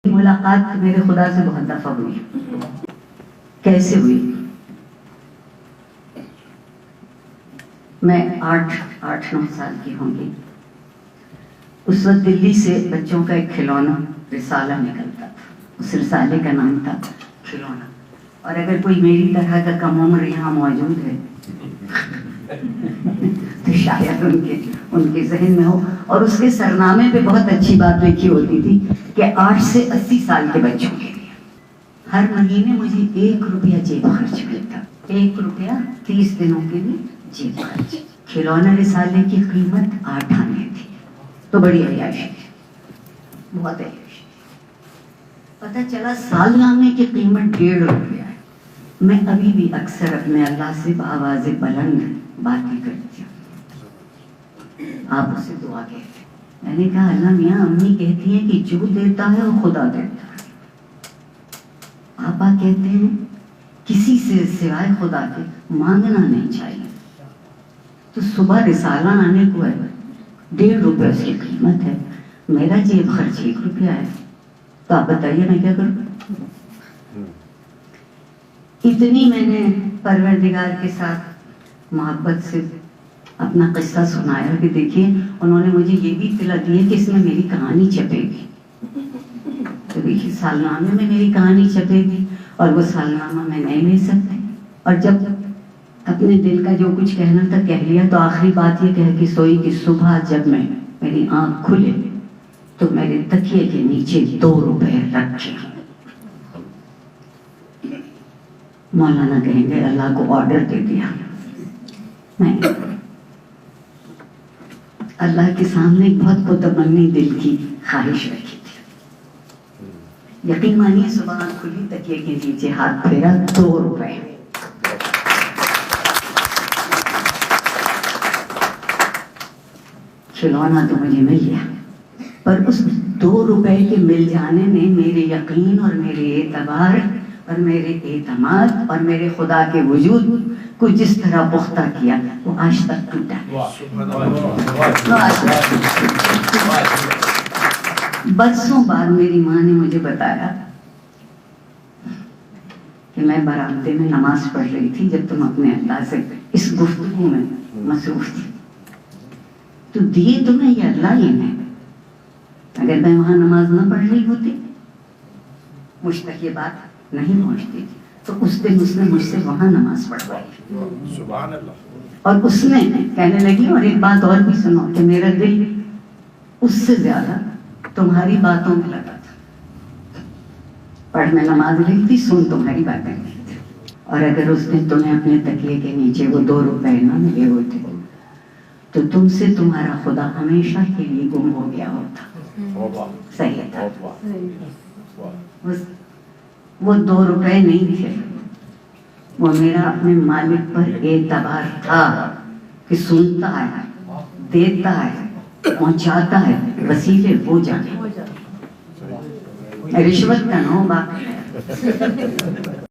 ملاقات میرے خدا سے بہت دفعہ ہوئی. کیسے ہوئی؟ میں 8-9 سال کی ہوں گی. اس وقت دلی سے بچوں کا ایک کھلونا رسالہ نکلتا تھا. اس رسالے کا نام تھا کھلونا. اور اگر کوئی میری طرح کا کم عمر یہاں موجود ہے تو شاید ان کے ذہن میں ہو. اور اس کے سرنامے پہ بہت اچھی بات لکھی ہوتی تھی کہ 8 سے 80 سال کے بچوں کے لیے ہر مہینے مجھے 1 روپیہ جیب خرچ ملتا. 1 روپیہ 30 دنوں کے لیے جیب خرچ. کھلونا رسالے کی قیمت 8 آنے تھی. تو بڑی عیاشی تھی, بہت عیاشی. پتہ چلا سالنامے کی قیمت 1.5 روپیہ ہے. میں ابھی بھی اکثر اپنے اللہ سے بآواز بلند باتیں کرتی ہوں. آپ اسے دعا کہتے ہیں. میں نے کہا اللہ میاں, امی کہتی ہیں کہ جو دیتا ہے وہ خدا دیتا ہے. آپا کہتے ہیں کسی سے سوائے خدا کے مانگنا نہیں چاہیے. تو صبح رسالہ آنے کو ہے, 1.5 روپے اس کی قیمت ہے. میرا جیب خرچ 1 روپیہ ہے. تو آپ بتائیے میں کیا کروں؟ اتنی میں نے پروردگار کے ساتھ محبت سے اپنا قصہ سنایا کہ دیکھیے انہوں نے مجھے یہ بھی اطلاع دی ہے کہ اس میں میری کہانی چھپے گی. تو دیکھیے سالنامے میں میری کہانی چھپے گی اور وہ سالنامہ میں نہیں لے سکتی. اور جب اپنے دل کا جو کچھ کہنا تھا کہہ لیا تو آخری بات یہ کہہ کے سوئی کہ صبح جب میری آنکھ کھلے تو میرے تکیے کے نیچے 2 روپے رکھے. مولانا کہیں گے اللہ کو آرڈر دے دیا. نہیں, اللہ کے سامنے ایک بہت متمنی دل کی خواہش رکھی تھی. یقین مانیے صبح آنکھ کھلی, تکیے کے نیچے ہاتھ پھیرا, 2 روپے. کھلونا تو مجھے مل گیا, پر اس 2 روپے کے مل جانے نے میرے یقین اور میرے اعتبار اور میرے اعتماد اور میرے خدا کے وجود کو جس طرح پختہ کیا وہ آج تک ٹوٹا. برسوں بعد میری ماں نے مجھے بتایا کہ میں برآمدے میں نماز پڑھ رہی تھی جب تم اپنے اللہ سے اس گفتگو میں مصروف تھی. تو دیے تمہیں یہ اللہ ہی نے. اگر میں وہاں نماز نہ پڑھ رہی ہوتی, مجھ تک یہ بات نہیں پہنچتی تھی. تو اس دن اس نے مجھ سے وہاں نماز پڑھوائی. سبحان اللہ. اور اس نے کہنے لگی, اور ایک بات اور بھی سنو, کہ میرا دل اس سے زیادہ تمہاری باتوں میں لگا تھا. پڑھ میں نماز رہی تھی, سن تمہاری باتیں نہیں تھی. اور اگر اس نے تمہیں اپنے تکیے کے نیچے وہ 2 روپے نہ ملے ہوتے تو تم سے تمہارا خدا ہمیشہ کے لیے گم ہو گیا ہوتا. صحیح تھا. وہ 2 روپے نہیں تھے, وہ میرا اپنے مالک پر اعتبار تھا کہ سنتا ہے, دیتا ہے, پہنچاتا ہے, وسیلے وہ جانے. رشوت کا نو باقی ہے.